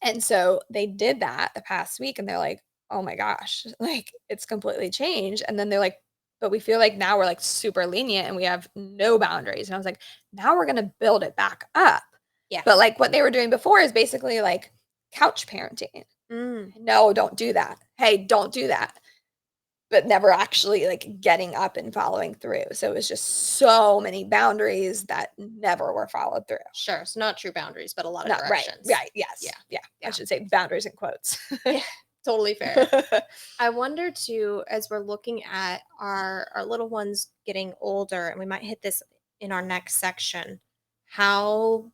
And so they did that the past week, and they're like, oh my gosh, like it's completely changed. And then they're like, but we feel like now we're like super lenient and we have no boundaries. And I was like, now we're going to build it back up. Yeah. But like what they were doing before is basically like couch parenting. No, don't do that. Hey, don't do that. But never actually like getting up and following through. So it was just so many boundaries that never were followed through. Sure. So not true boundaries, but a lot of directions. Right. Yes. Yeah. I should say boundaries in quotes. Yeah. Totally fair. I wonder too, as we're looking at our little ones getting older, and we might hit this in our next section, how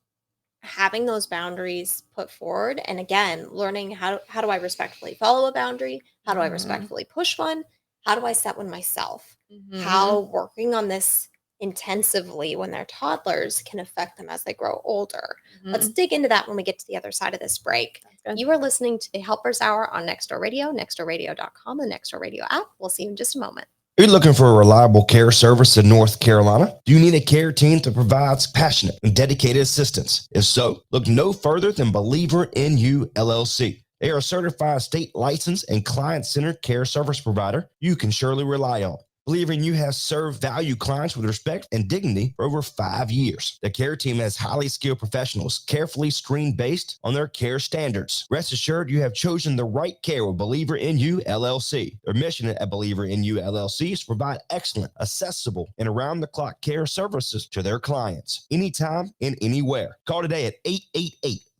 having those boundaries put forward, and again, learning how do I respectfully follow a boundary? How do I respectfully push one? How do I set one myself? How working on this intensively when they're toddlers can affect them as they grow older. Let's dig into that when we get to the other side of this break. You are listening to the Helpers Hour on Nextdoor Radio, nextdoorradio.com, the Nextdoor Radio app. We'll see you in just a moment. Are you looking for a reliable care service in North Carolina? Do you need a care team that provides passionate and dedicated assistance? If so, look no further than Believer in You, LLC. They are a certified state licensed and client-centered care service provider you can surely rely on. Believer in You has served valued clients with respect and dignity for over 5 years. The care team has highly skilled professionals, carefully screened based on their care standards. Rest assured you have chosen the right care with Believer in You, LLC. Their mission at Believer in You, LLC is to provide excellent, accessible, and around-the-clock care services to their clients, anytime and anywhere. Call today at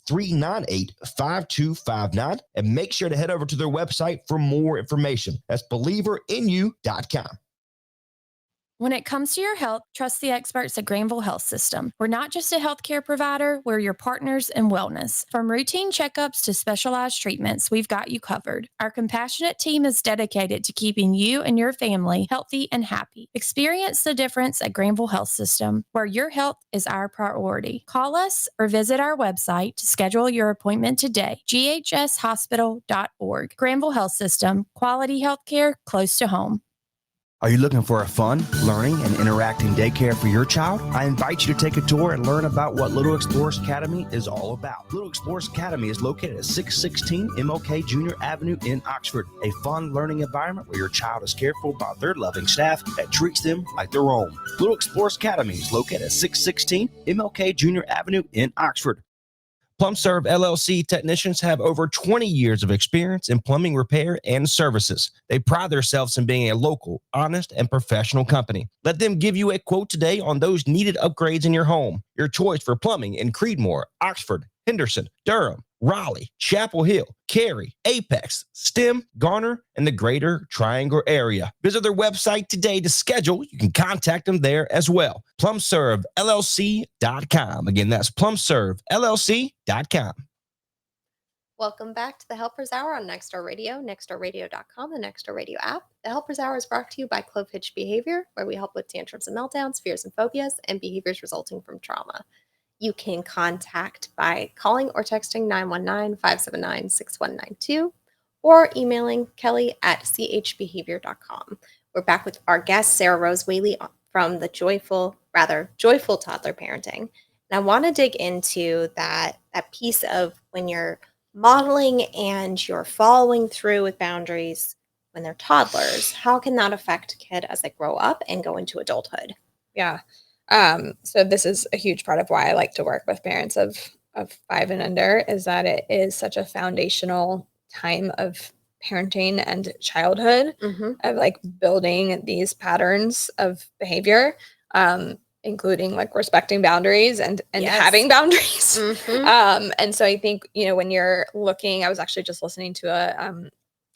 888-398-5259 and make sure to head over to their website for more information. That's believerinyou.com. When it comes to your health, trust the experts at Granville Health System. We're not just a healthcare provider, we're your partners in wellness. From routine checkups to specialized treatments, we've got you covered. Our compassionate team is dedicated to keeping you and your family healthy and happy. Experience the difference at Granville Health System, where your health is our priority. Call us or visit our website to schedule your appointment today, ghshospital.org. Granville Health System, quality healthcare close to home. Are you looking for a fun, learning, and interacting daycare for your child? I invite you to take a tour and learn about what Little Explorers Academy is all about. Little Explorers Academy is located at 616 MLK Junior Avenue in Oxford, a fun learning environment where your child is cared for by their loving staff that treats them like their own. Little Explorers Academy is located at 616 MLK Junior Avenue in Oxford. PlumServe LLC technicians have over 20 years of experience in plumbing repair and services. They pride themselves in being a local, honest, and professional company. Let them give you a quote today on those needed upgrades in your home. Your choice for plumbing in Creedmoor, Oxford, Henderson, Durham, Raleigh, Chapel Hill, Cary, Apex, Stem, Garner, and the Greater Triangle area. Visit their website today to schedule. You can contact them there as well. PlumServeLLC.com. Again, that's PlumServeLLC.com. Welcome back to the Helpers Hour on Nextdoor Radio, nextdoorradio.com, the Nextdoor Radio app. The Helpers Hour is brought to you by Clove Hitch Behavior, where we help with tantrums and meltdowns, fears and phobias, and behaviors resulting from trauma. You can contact by calling or texting 919-579-6192 or emailing Kellie at chbehavior.com. We're back with our guest, Sarah Rose Whaley from the Joyful Toddler Parenting. And I want to dig into that piece of when you're modeling and you're following through with boundaries when they're toddlers. How can that affect a kid as they grow up and go into adulthood? Yeah. So this is a huge part of why I like to work with parents of 5 and under, is that it is such a foundational time of parenting and childhood, of like building these patterns of behavior, including like respecting boundaries and having boundaries. And so I think, when you're looking, I was actually just listening to I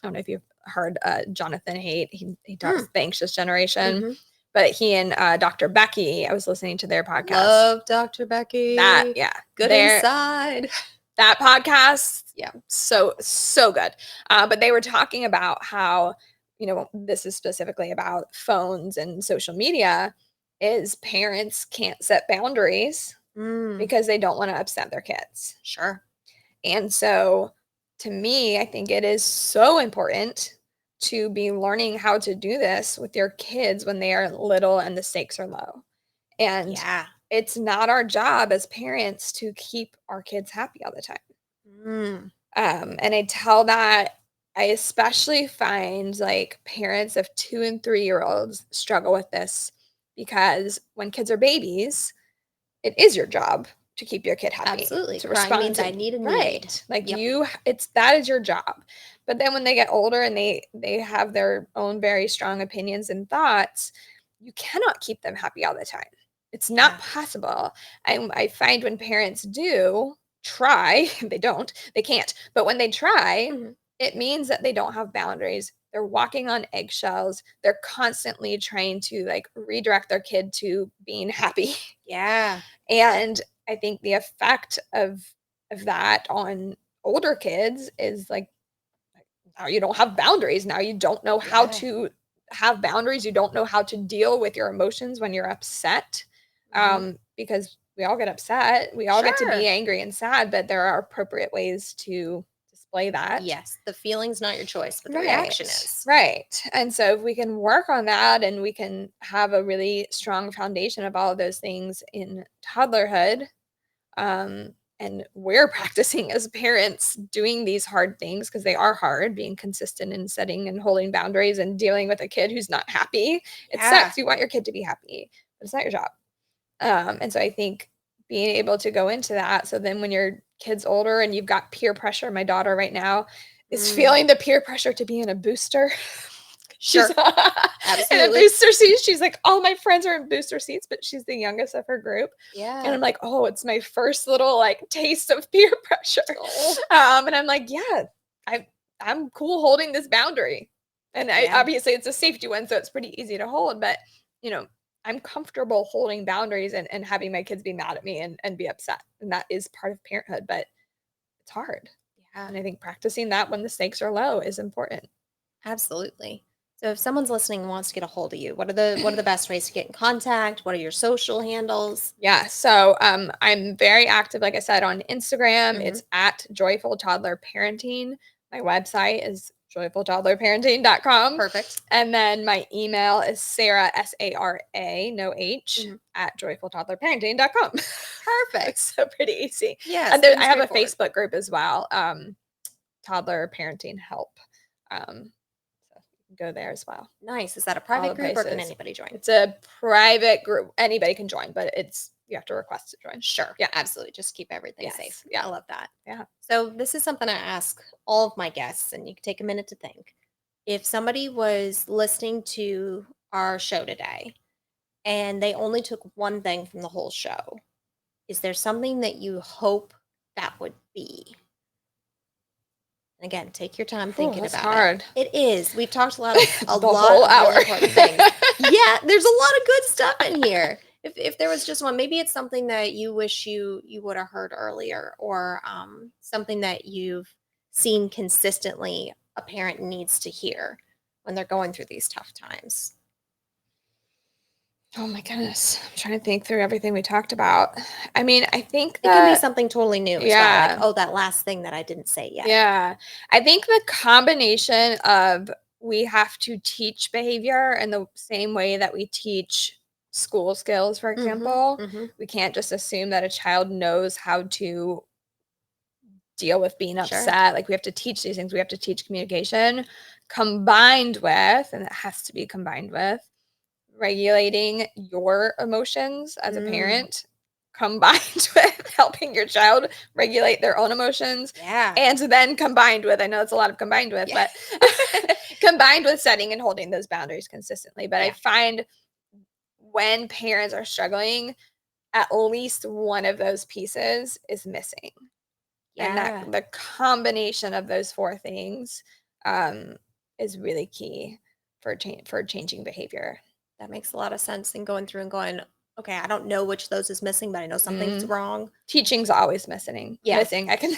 don't know if you've heard Jonathan Haidt. He talks the anxious generation. But he and Dr. Becky, I was listening to their podcast. Love Dr. Becky. Good inside. That podcast, so good. But they were talking about how, this is specifically about phones and social media, is parents can't set boundaries because they don't want to upset their kids. Sure. And so, to me, I think it is so important to be learning how to do this with your kids when they are little and the stakes are low. And it's not our job as parents to keep our kids happy all the time. And I tell that, I especially find like parents of 2 and 3-year-olds struggle with this, because when kids are babies, it is your job to keep your kid happy. Absolutely. To Crying respond means to, I need a need. Right. Like that is your job. But then when they get older and they have their own very strong opinions and thoughts, you cannot keep them happy all the time. It's not possible. I find when parents do try, they can't. But when they try, it means that they don't have boundaries. They're walking on eggshells. They're constantly trying to like redirect their kid to being happy. Yeah. And I think the effect of that on older kids is like, now you don't have boundaries. Now you don't know how to have boundaries. You don't know how to deal with your emotions when you're upset, because we all get upset. We all get to be angry and sad, but there are appropriate ways to display that. Yes. The feeling's not your choice, but the reaction is. Right. And so if we can work on that and we can have a really strong foundation of all of those things in toddlerhood, and we're practicing as parents doing these hard things, because they are hard, being consistent in setting and holding boundaries and dealing with a kid who's not happy. It sucks. You want your kid to be happy, but it's not your job. And so I think being able to go into that. So then when your kid's older and you've got peer pressure, my daughter right now is feeling the peer pressure to be in a booster. She's in a booster seat. She's like, all my friends are in booster seats, but she's the youngest of her group. Yeah. And I'm like, oh, it's my first little like taste of peer pressure. And I'm like, I'm cool holding this boundary. And obviously it's a safety one, so it's pretty easy to hold, but I'm comfortable holding boundaries and having my kids be mad at me and be upset. And that is part of parenthood, but it's hard. Yeah. And I think practicing that when the stakes are low is important. Absolutely. So if someone's listening and wants to get a hold of you, what are the best ways to get in contact? What are your social handles? Yeah. So I'm very active, like I said, on Instagram. It's at Joyful Toddler Parenting. My website is joyfultoddlerparenting.com. Perfect. And then my email is Sarah, SARA, no H, at joyfultoddlerparenting.com. Perfect. So pretty easy. Yes. And I have a Facebook group as well, Toddler Parenting Help. So you can go there as well. Nice. Is that a private group or can places. anybody join? It's a private group. Anybody can join, but you have to request to join. Sure. Yeah. Absolutely. Just keep everything safe. Yeah. I love that. Yeah. So this is something I ask all of my guests, and you can take a minute to think. If somebody was listening to our show today and they only took one thing from the whole show, is there something that you hope that would be? And again, take your time thinking that's about hard. it. It is. We've talked a lot of whole hour. really important things. Yeah, there's a lot of good stuff in here. If there was just one, maybe it's something that you wish you would have heard earlier, or something that you've seen consistently a parent needs to hear when they're going through these tough times. Oh my goodness. I'm trying to think through everything we talked about. I mean, I think it can be something totally new as well. Like, oh, that last thing that I didn't say yet. Yeah. I think the combination of we have to teach behavior in the same way that we teach school skills, for example. We can't just assume that a child knows how to deal with being upset. Like we have to teach these things. We have to teach communication combined with, and it has to be combined with, regulating your emotions as a parent, combined with helping your child regulate their own emotions. Yeah. And then combined with, I know it's a lot of combined with, but combined with setting and holding those boundaries consistently. But I find when parents are struggling, at least one of those pieces is missing. And that the combination of those four things is really key for changing behavior. That makes a lot of sense. And going through and going, okay, I don't know which of those is missing, but I know something's wrong. Teaching's always missing. Yeah. Missing. I can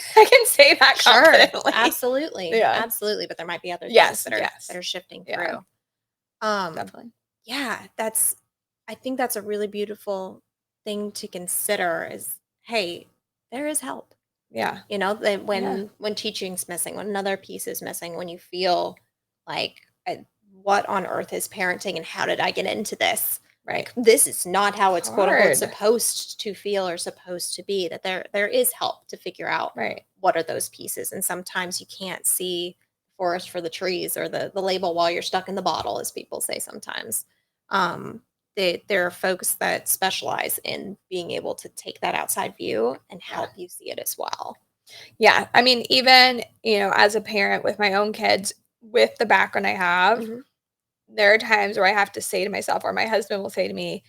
say that confidently. Absolutely. Yeah. Absolutely. But there might be other things that are shifting through. Definitely. Yeah, I think that's a really beautiful thing to consider is, hey, there is help. Yeah. You know, when teaching's missing, when another piece is missing, when you feel like, what on earth is parenting and how did I get into this? Right. Like, this is not how it's quote unquote supposed to feel or supposed to be. That there is help to figure out what are those pieces. And sometimes you can't see forest for the trees or the label while you're stuck in the bottle, as people say sometimes. There are folks that specialize in being able to take that outside view and help you see it as well. Yeah. I mean, even, as a parent with my own kids, with the background I have, there are times where I have to say to myself, or my husband will say to me,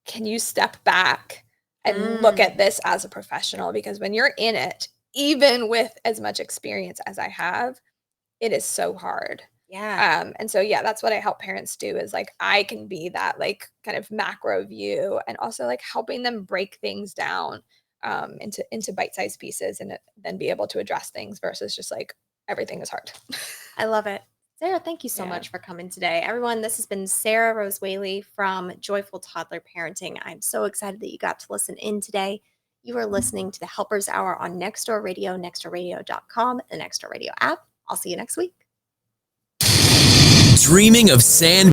can you step back and look at this as a professional? Because when you're in it, even with as much experience as I have, it is so hard. Yeah. And so, that's what I help parents do is like, I can be that like kind of macro view and also like helping them break things down into bite-sized pieces and then be able to address things versus just like everything is hard. I love it. Sarah, thank you so much for coming today. Everyone, this has been Sarah Rose Whaley from Joyful Toddler Parenting. I'm so excited that you got to listen in today. You are listening to the Helpers Hour on Nextdoor Radio, nextdoorradio.com, the Nextdoor Radio app. I'll see you next week. Dreaming of sand